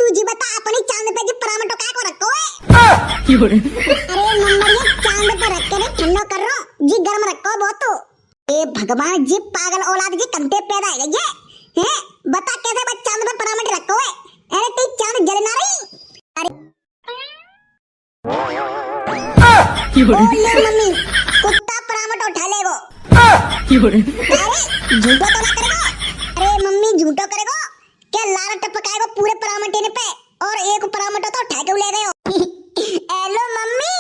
तू जी बता अपनी चांद पे जी परामटो काय को रखो है। अरे नंबर ये चांद पे रख के ठंडा कर रहा जी गर्म रखो बहुत। ए भगवान जी पागल औलाद जी कंते पैदा है ये हैं बता कैसे बस चांद पे परामट रखो है। अरे तू चांद जल ना रही। अरे ले मम्मी कुत्ता परामट उठा ले वो। अरे झूठो तो ना करेगो। अरे मम्मी झूठो करेगो क्या लाल टपकाएगो पूरे परामटे ने पे और एक परामटा तो उठा के ले गए हो। Hello mummy.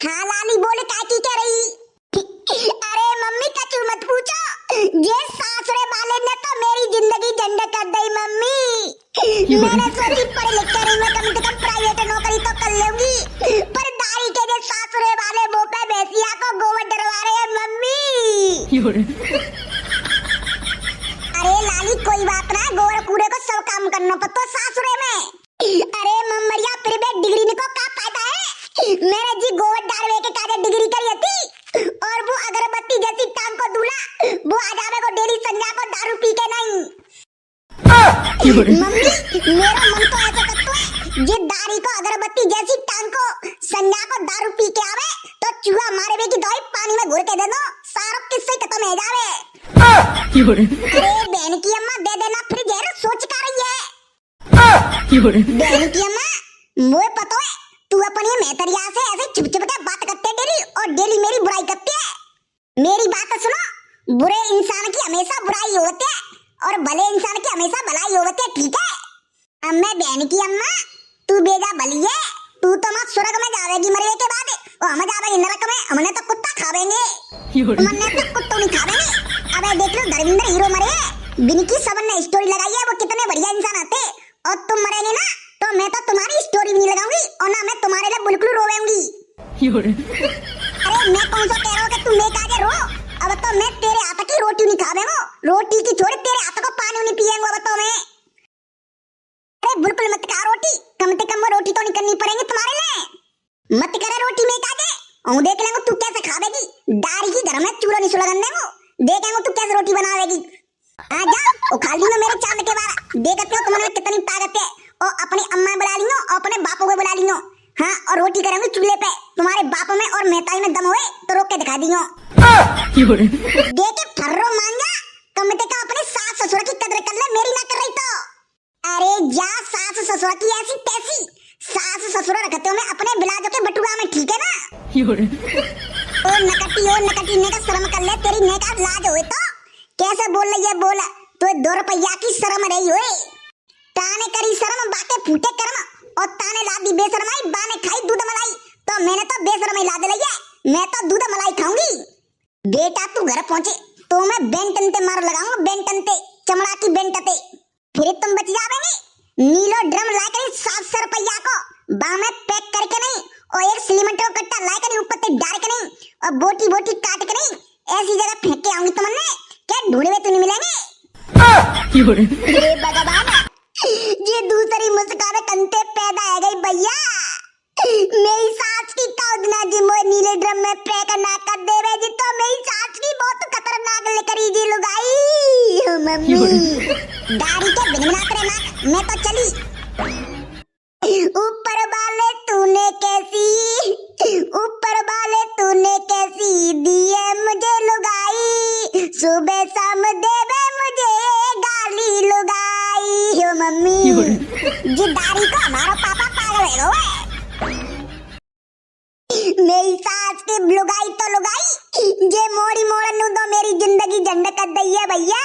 हाँ लाली बोले काय की कह रही। अरे मम्मी कछु मत पूछो ये सासुरे वाले ने तो मेरी जिंदगी झंड कर दी मम्मी। मैंने सोची पढ़े लिखे रही मैं कम से कम प्राइवेट नौकरी तो कर लूंगी पर दारी के जो सासुरे वाले वो पे भैंसिया को गोबर डरवा रहे हैं मम्मी। अरे लाली कोई बात ना गोबर कूड़े को सब काम करना पड़ता सासुरे में। अरे मम्मरिया फिर भी डिग्री ने को का फायदा है। मेरे जी गोबर डालवे के काजे डिग्री करी थी और वो अगरबत्ती जैसी टांग को दूल्हा वो आ जावे को डेली संध्या को दारू पी के नहीं। मम्मी मेरा मन तो ऐसा करता है जे दारी को अगरबत्ती जैसी टांग को संध्या को दारू पी के आवे तो चूहा मारे वे की दवाई पानी में घोल के दे दो सारा किस्से खत्म हो जावे। अरे बहन की अम्मा दे देना फिर जहर सोच का रही है। बहन की अम्मा मुझे पता है तू अपनी मेहतरिया से ऐसे चुप चुप के बात करते डेली और डेली मेरी बुराई करती है। मेरी बात सुनो बुरे इंसान की हमेशा बुराई होती है और भले इंसान की हमेशा भलाई होती है ठीक है। अम्मा बहन की अम्मा तू बेजा भली है तू तो मां स्वर्ग में जावेगी मरने के बाद और हम जावेंगे नरक में हमने तो कुत्ता खावेंगे तुमने तो कुत्तों नहीं खावेंगे। अबे देख लो धर्मेंद्र हीरो मरे बिनकी सबन ने स्टोरी लगाई है वो कितने बढ़िया इंसान आते और तुम मरेंगे ना तो मैं तो तुम्हारी स्टोरी भी नहीं लगाऊंगी और ना मैं तुम्हारे लिए बिल्कुल रोवेंगी। अरे मैं कौन सा कह रहा हूँ कि तुम मेरे आगे रो अब तो मैं तेरे हाथ की रोटी नहीं खावेंगे रोटी की छोड़ तेरे हाथ को पानी नहीं पिएंगे अब तो मैं। अरे बिल्कुल मत खा रोटी कम से कम वो रोटी तो नहीं करनी पड़ेगी तुम्हारे लिए मत करे रोटी में काजे और देख लेंगे तू कैसे खावेगी दारी की घर में चूल्हा नहीं सुलगन देंगे देखेंगे तू कैसे रोटी बनावेगी। आ जा और खा ली मेरे चांद के बारे देखते हो तुम्हारे में कितनी ताकत है और अपनी अम्मा बुला लियो और अपने बापों को बुला लियो। हाँ और रोटी करेंगे चूल्हे पे तुम्हारे बाप में और मेहताई में दम होए तो रोक के दिखा दियो। देखे फर्रो मांगा कम से कम अपने सास ससुर की कदर कर ले मेरी ना कर रही तो। अरे जा सास ससुर की ऐसी तैसी सास ससुर रखते हो मैं अपने बिलाजो के बटुआ में ठीक है ना। ओ नकटी ने का शर्म कर ले तेरी ने का लाज होए तो कैसे बोल रही है बोल तो 2 रुपया की शर्म रही होए ताने करी शर्म बाके फूटे कर्म और ताने लादी बेशरमाई बाने खाई दूध मलाई तो मैंने तो बेशरमाई ला दे लई मैं तो दूध मलाई खाऊंगी। बेटा तू घर पहुंचे तो मैं बेंटन ते मार लगाऊंगा बेंटन ते चमड़ा की बेंटते फिर तुम बच जाओगे। नीलो ड्रम लाकर 700 रुपया को बामे पैक करके नहीं और एक सीमेंट का कट्टा लाकर नहीं ऊपर ते डाल के नहीं और बोटी बोटी काट के नहीं ऐसी जगह फेंक के आऊंगी तुमने क्या ढूंढे में तू नहीं मिलेंगे। ये भगवान ये दूसरी मुस्कान कंते पैदा है गई भैया मेरी सास की कौदना जी मोए नीले ड्रम में पैक ना कर देवे जी तो मेरी सास की बहुत खतरनाक लेकरी जी लुगाई मम्मी दाढ़ी के बिनबना करे ना मैं तो चली। ऊपर वाले तूने कैसी दिए मुझे लुगाई सुबह शाम देवे मुझे गाली लुगाई हो मम्मी जी दाढ़ी को हमारा पापा पागल है वो मेरी सास की लुगाई तो लुगाई जे मोड़ी मोड़न नु दो मेरी जिंदगी झंड कर दई है भैया।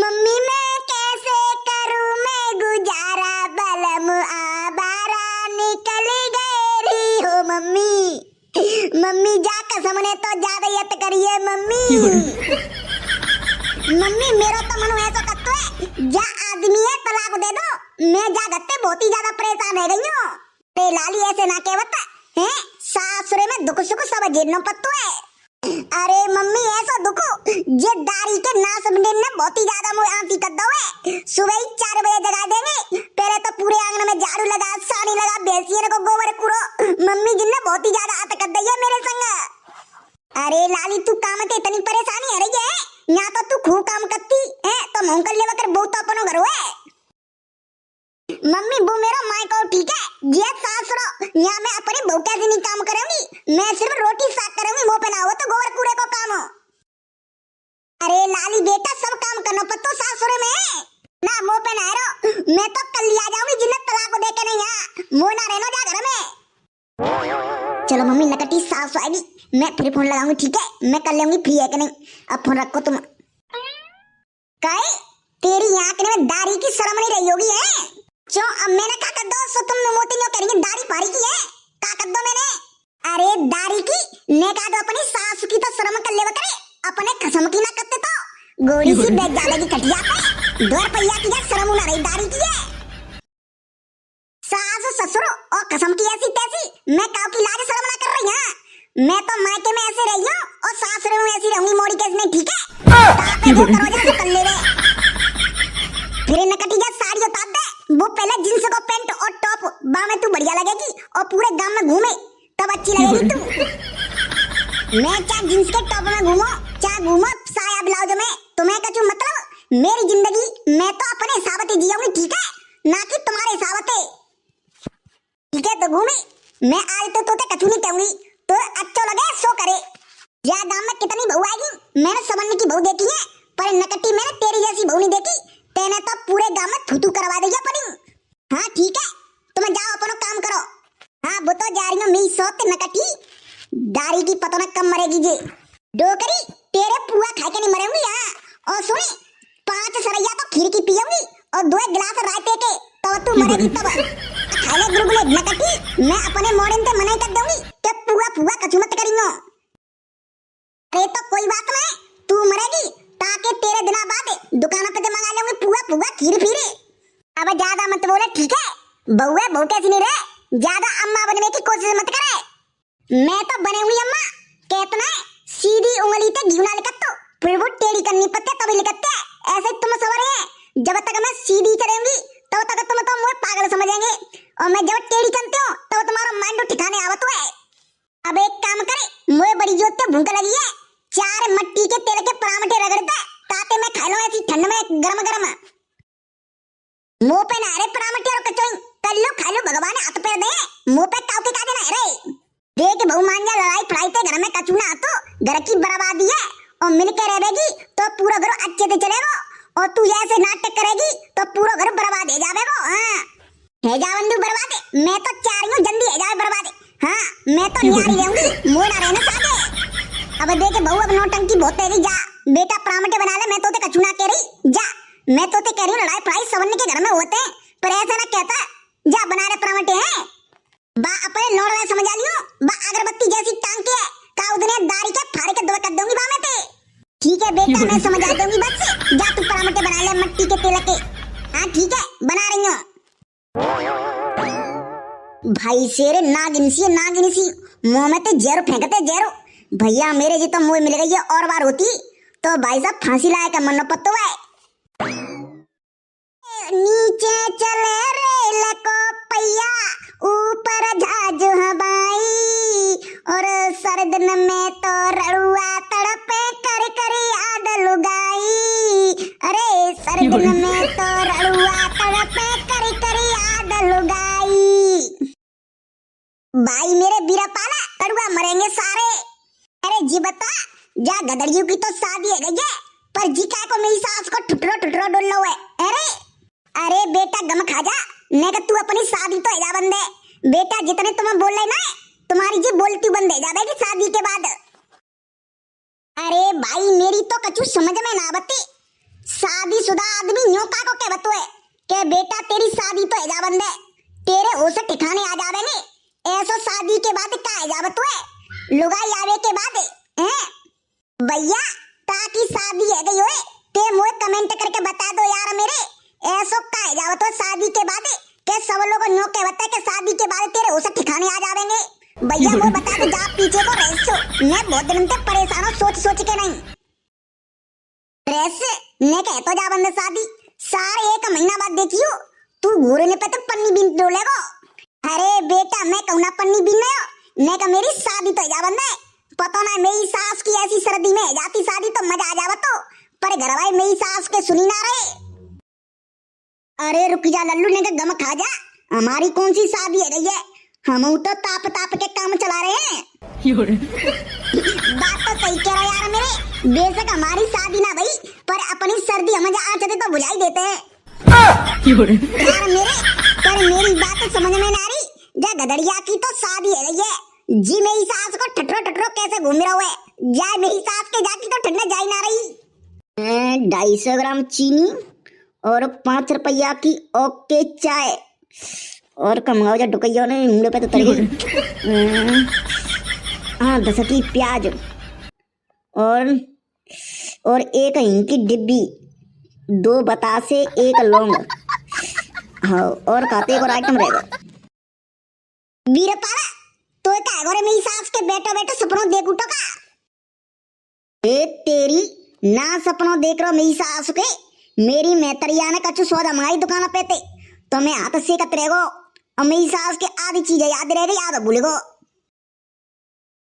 मम्मी मैं कैसे करूं मैं गुजारा बलम आबारा निकल गई हो मम्मी जा कसम ने तो ज्यादा यत करिए मम्मी। मम्मी मेरा तो मन ऐसा करता है जा आदमी है तलाक दे दो मैं जा गत्ते बहुत ही ज्यादा परेशान हो गई हूं ते लाली ऐसे ना कहवत है सासुरे में दुख सुख सब झेलना पड़ता है। अरे मम्मी ऐसा दुख जे दारी के नास ने बहुत ही ज्यादा मुझे आंटी कर दो है सुबह ही 4 बजे जगा देंगे पहले तो पूरे आंगन में झाड़ू लगा सानी लगा भैंसियों को गोबर कूड़ो मम्मी जिन्ने बहुत ही ज्यादा आत कर दी है मेरे संग। अरे लाली तू काम के इतनी परेशानी है रही है यहाँ तो तू खूब काम करती है तो मोंकल लेकर बहुत अपनो घर है। मम्मी वो मेरा माय को ठीक है ये सासुरो यहाँ मैं अपनी बहू कैसे नहीं काम करूंगी। मैं सिर्फ रोटी साफ करूंगी मुंह पे ना हो तो गोबर कूड़े को काम हो। अरे लाली बेटा सब काम करना पत्तो सासुरे में ना मुंह पे ना रहो। मैं तो कल आ जाऊंगी जिन्हें तलाक को देके नहीं यहाँ मुंह ना रहना जा घर में। चलो मम्मी नकटी साफ आएगी मैं फिर फोन लगाऊंगी ठीक है। मैं कर लूंगी फ्री है कि नहीं। अब फोन रखो तुम। कई तेरी आंख में दाढ़ी की शर्म नहीं रही होगी है क्यों। अब मैंने का कर दो सो तुम मोती नो करेंगे दाढ़ी फाड़ी की है का कर दो मैंने। अरे दाढ़ी की ने का दो अपनी सास की तो शर्म कर ले करे अपने कसम की ना करते तो गोरी सी बैठ जाएगी कटिया पे 2 रुपया की शर्म ना रही दाढ़ी की है। सास ससुर और कसम की ऐसी तैसी मैं काऊ की लाज शर्म ना कर रही हां। मैं तो मायके में ऐसे रही हूं और सासुर में ऐसी रहूंगी मोड़ी केस में ठीक है। तापे जो करो जा कर ले रे फिर नकटी जा साड़ी उतार दे। वो पहले जींस को पैंट और टॉप बा में तू बढ़िया लगेगी और पूरे गांव में घूमे तब अच्छी लगेगी तू। मैं चाहे जींस के टॉप में घूमो चाहे घूमो साया ब्लाउज में तुम्हें कछु मतलब मेरी जिंदगी मैं तो अपने हिसाब से जियूंगी ठीक है ना कि तुम्हारे हिसाब से ठीक है। तो घूमे मैं आज तो तोते कछु नहीं कहूंगी तो अच्छा लगे सो करे। या गांव में कितनी बहू आएगी मैंने समझने की बहू देखी है पर नकटी मैंने तेरी जैसी बहू नहीं देखी। तेने तो पूरे गांव में थूथू करवा देगा पड़ी। हाँ ठीक है तुम जाओ अपना काम करो। हाँ वो तो जा रही हूँ मेरी सोते नकटी दाढ़ी की पता न कम मरेगी जे डोकरी तेरे पुआ खा के नहीं मरेंगी। हाँ और सुनी 5 सरैया तो खीर की पियूंगी और 2 गिलास रायते के तो तू मरेगी तब खाले गुरगुले नकटी मैं अपने मोड़न ते मनाई कर दूंगी कि पुआ पुआ कछु मत करियो। अरे तो कोई बात नहीं तू मरेगी ताकि तेरे दिना बाद दुकान पे मंगा लूंगी पुआ पुआ खीर फिरे। अब ज्यादा मत बोले ठीक है बहू है बहू कैसी नहीं रहे ज्यादा अम्मा बनने की कोशिश मत करे। मैं तो बनूंगी अम्मा कहतना सीधी उंगली ते घी ना लिखत तो फिर वो टेढ़ी करनी पड़ती तभी लिखते ऐसे तुम सवरे हैं। जब तक मैं सीधी चलेंगी तब तक तुम तो मुझे पागल समझेंगे और मैं जब टेढ़ी चलती हूँ तब तुम्हारा माइंड ठिकाने आवत है। अब एक काम करे मुझे बड़ी जोर से भूख लगी है 4 मट्टी के तेल के पराठे रगड़ते ताते मैं खा लूं ऐसी ठंड में गरम गरम मुंह पे ना रे पराठे और कचौड़ी कर लो खा लो भगवान हाथ पैर दे मुंह पे काउ के का देना रे। देख बहु मान जा लड़ाई फड़ाई ते घर में कछु ना तो घर की बर्बादी है और मिलके रहेगी तो पूरा घर अच्छे से चलेगा और तू ऐसे नाटक करेगी तो पूरा घर बर्बाद हो जाएगा। हां है जावंदू बर्बाद मैं तो चाह रही हूं जल्दी है जाए बर्बाद। हां मैं तो न्यारी रहूंगी मोड़ ना रहना सादे। अब देख बहू अब नौटंकी बहुत तेरी जा बेटा पराठे बना ले मैं तो ते कछु ना कह रही जा। मैं तो ते कह रही हूं लड़ाई फड़ाई सवरने के घर में होते हैं पर ऐसा ना कहता जा बना ले पराठे हैं बा अपने लोड़वा समझ आ लियो बा अगरबत्ती जैसी टांग के काउदने दाढ़ी के फाड़ के दो कर दूंगी बा मैं ते ठीक है बेटा मैं समझ आ दूंगी बस जा तू पराठे बना ले मट्टी के तेल के। हां ठीक है बना रही हूं। भाई शेर नागिन सी मुंह में ते जहर फेंकते जहर भैया मेरे जी तो मुंह मिल गई है और बार होती तो भाई साहब फांसी लाए का मन पत्तो है। नीचे चले रे लको पैया ऊपर झाज हवाई और सरदन में तो रड़ुआ तड़पे कर कर याद लुगाई। अरे सरदन में तो रड़ुआ तड़पे कर कर याद लुगाई। भाई मेरे बीरा पाला कड़ुआ मरेंगे सारे। अरे जी बता जा गदड़ियों की तो शादी है गई है पर जी का को मेरी सास को ठुटरो डोल लो है। अरे बेटा गम खा जा ने तू अपनी शादी तो जा बंदे बेटा जितने तुम्हें बोल रहे ना तुम्हारी जी बोलती बंद है जाएगी शादी के बाद। अरे भाई मेरी तो कछु समझ में ना बत्ती शादीशुदा आदमी न्यों का को कहवतो है के बेटा तेरी शादी तो है जा बंदे तेरे होश ठिकाने आ जावेंगे ऐसा शादी के बाद का है जावतो है लुगाई आवे के बाद हैं भैया ताकि शादी है गई होए ते मोए कमेंट करके बता दो यार मेरे ऐसो का है जावतो शादी के बाद के सब लोग न्यों कहवता है कि शादी के बाद तेरे होश ठिकाने आ जावेंगे। भैया वो बता दो जा पीछे को रेसो मैं बहुत दिन से परेशान हूं सोच के नहीं रेस ने कह तो जा बंदे शादी सारे 1 महीना बाद देखियो तू घूरने पे तो पन्नी बिन डोलेगो। अरे बेटा मैं कहूं ना पन्नी बिन ने का मेरी शादी तो जा बंदे पता ना मेरी सास की ऐसी सर्दी में जाती शादी तो मजा आ जावा तो पर घर वाले मेरी सास के सुनी ना रहे। अरे रुक जा लल्लू ने गम खा जा, हमारी कौन सी शादी है रही है, हम तो ताप ताप के काम चला रहे हैं। बात तो सही कह रहा यार मेरे, बेशक हमारी शादी ना भाई, पर अपनी सर्दी हम आ जाते तो बुझाई देते हैं यार मेरे। पर मेरी बात तो समझ में ना रही, जा गदड़िया की तो शादी है रही है जी, मेरी सास को ठटरो ठटरो कैसे घूम रहा हुआ है, जाए मेरी सास के जाती तो ठंडा जाई ना रही। 250 ग्राम चीनी और 5 रुपया की ओके चाय, और कमाओ जा डुकैया ने मुंह पे तो तर गई। हाँ 10 की प्याज और 1 हिंग की डिब्बी, 2 बतासे, 1 लौंग। हाँ और खाते और आइटम रहेगा। वीरपाला तो क्या है गोरे मेरी सास के बेटा बेटा सपनों देख उठो का, ए तेरी ना सपनों देख रहा मेरी सास के, मेरी मैतरिया ने कछु सौदा मंगाई दुकान पे थे तो मैं हाथ से कत रहेगो, और मेरी सास के आधी चीजें याद रह गई, आधा भूल गो।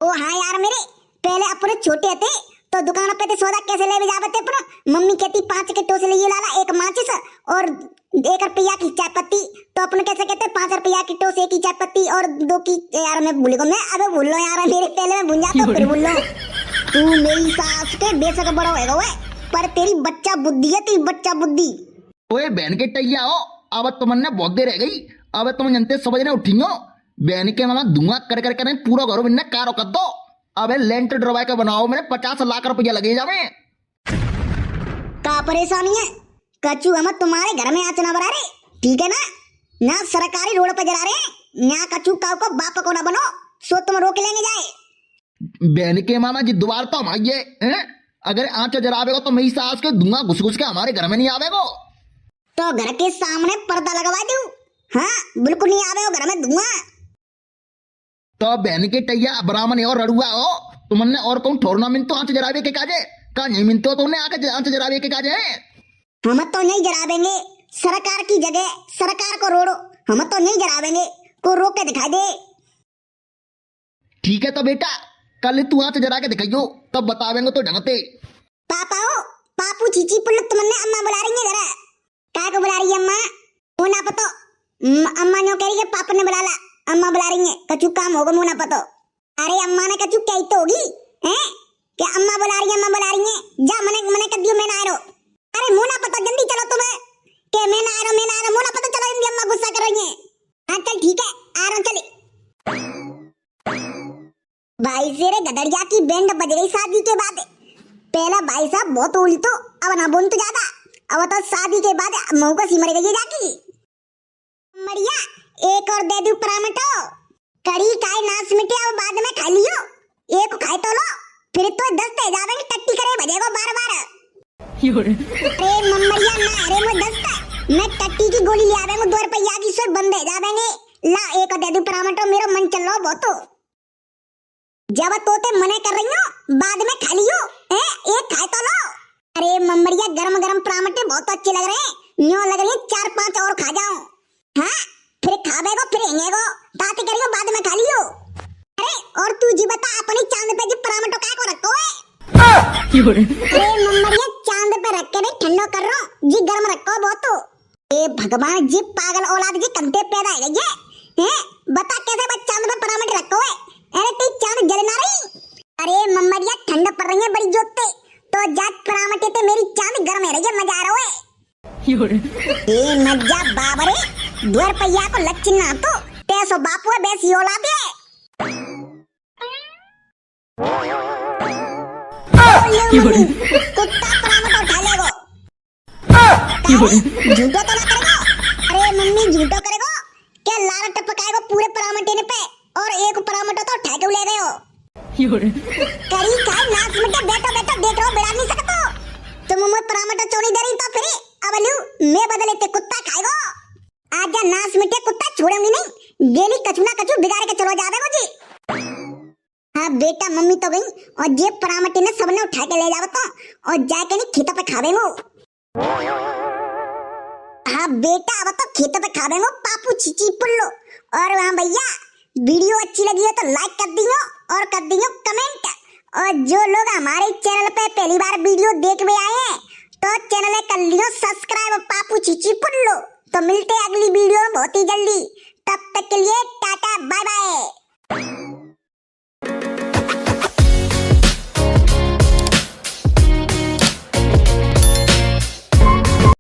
ओ हाँ यार मेरे, पहले अपने छोटे थे तो दुकान पे थे सौदा कैसे ले जाते अपना, मम्मी कहती 5 के टोसे लिए लाला, 1 माचिस और 1 रुपया की चाय पत्ती, तो अपन कैसे कहते 5 रुपया की टोसे की चाय पत्ती और 2 की, यार मैं भूल गो, मैं अबे भूल लो यार मेरे, पहले मैं भूल जाता फिर भूल लो। तू मेरी सास के बेशक बड़ा होएगा वो, पर तेरी बच्चा बुद्धि है, तेरी बच्चा बुद्धि। ओए बहन के टैया हो, अब तुमने बहुत देर रह गई, अब तुम जनते समझने उठियो, बहन के मामा धुआं कर करके नहीं पूरा घर में कारो कर दो, अबे लेंटर ड्रवाई का बनाओ, मैंने 50 लाख रुपया लगे जावे। का परेशानी है कचू, हम तुम्हारे घर में आचना बना रहे, ठीक है ना, ना सरकारी रोड पे जला रहे, ना कचू काऊ को बाप को ना बनो, सो तुम रोक लेंगे जाए। बहन के मामा जी दोबारा तो हमारी है, अगर आंच जरावेगो तो मेरी सास के धुआं घुस घुस के हमारे घर में नहीं आवेगो, तो घर के सामने पर्दा लगवा दूं, हाँ बिल्कुल नहीं आवेगो घर में धुआं। तो बहन के टैया ब्राह्मण और रड़ुआ हो, तुमने और कौन ठोरना मिनतो आंच जरावे के काजे का नहीं मिनतो, तुमने आके आंच जरावे के काजे है। हम तो नहीं जरावेंगे, सरकार की जगह सरकार को रोड़ो, हम तो नहीं जरावेंगे, को रोक के दिखाई दे। ठीक है तो बेटा कल तू आंच जरा के दिखाइयो, तब बतावेंगे तो ढंगते। पापा हो, पापू चीची पुल्लू तुमने अम्मा बुला रही है जरा, काय को बुला रही है अम्मा, वो ना पतो, अम्मा नो कह रही है पापा ने बुला ला, अम्मा बुला रही है, कछु काम होगा मुंह ना पतो। अरे अम्मा ने कछु कही तो होगी हैं, क्या अम्मा बुला रही है, अम्मा बुला रही है, जा मने कर दियो, मैं ना आ रहा, अरे मुंह ना पतो, जल्दी चलो तुम्हें, के मैं ना आ रहा, मुंह ना पतो, चलो जल्दी, अम्मा गुस्सा कर रही है। हाँ चल ठीक है आ रहा हूँ, चले भाई से रे गदड़िया की बैंड बज गई शादी के बाद, पहला भाई साहब बहुत उल्टो, अब ना बोल तो ज्यादा, अब तो शादी के बाद मुंह को सिमर गई जाकी। मरिया एक और दे दूं परामटो, कड़ी काय नास मिटे, अब बाद में खा लियो, एक खाए तो लो, फिर तो 10 ते जावेंगे टट्टी करे बजेगो बार बार। अरे मम्मरिया ना, अरे मैं 10 मैं टट्टी की गोली ले आवेंगे, 2 रुपया की सो बंदे जावेंगे, ला एक दे दूं परामटो, मेरा मन चल रहा बहुत, जब तोते मने कर रही हो बाद में खा लियो, एक खाए तो लो। अरे मम्मरिया गरम गरम परामटे बहुत अच्छे लग रहे हैं, न्यों लग रही है 4-5 और खा जाऊं, हाँ फिर खावेगो फिर हेंगेगो, ताते करियो बाद में खा लियो। अरे और तू जी बता अपनी चांद पे जी परामटो काय को रखो है, अरे मम्मरिया चांद पे रख के नहीं ठंडो कर रहा जी, गर्म रखो बहुत, ए भगवान जी पागल औलाद जी कंते पैदा है ये, बता कैसे बस चांद पे परामटे रखो है, अरे तेरी चांद जल ना रही, अरे मम्मरिया ठंड पड़ रही है बड़ी जोते, तो जात परामटे ते मेरी चांद गर्म है रही है, मजा आ रहा है, ए मजा बाबरे, 2 रुपया को लच्ची ना तो पैसो बापू है बेसी औलाद है। कुत्ता परामट उठा लेगो, झूठो तो ना करेगो, अरे मम्मी झूठो करेगो, क्या लारा टपकाएगो पूरे परामटे ने पे, और एक परामटो तो उठा के ले गए हो, करी काय नाच मिटे बेटा बेटा देख रहो बिड़ा नहीं सकतो, तुम मुझे परामटो चोरी दे रही तो फिर अबलू मैं बदले ते कुत्ता खाएगो, आजा नाच मिटे कुत्ता छोड़ूंगी नहीं, गेली कछु ना कछु बिगाड़ के चलो जावे मुझे। हाँ बेटा मम्मी तो गई, और जे परामटे ने सबने उठा के ले जावे तो, और जाके नहीं खेतों पे खावेंगो, हाँ बेटा अब तो खेतों पे खावेंगो पापू चीची पुल्लो। और हाँ भैया वीडियो अच्छी लगी हो तो लाइक कर दियो और कर दियो कमेंट, और जो लोग हमारे चैनल पे पहली बार वीडियो देख में आए हैं तो चैनल कर लियो सब्सक्राइब पापू चीची पुल्लो। तो मिलते हैं अगली वीडियो में बहुत ही जल्दी। तब तक के लिए टाटा बाय बाय।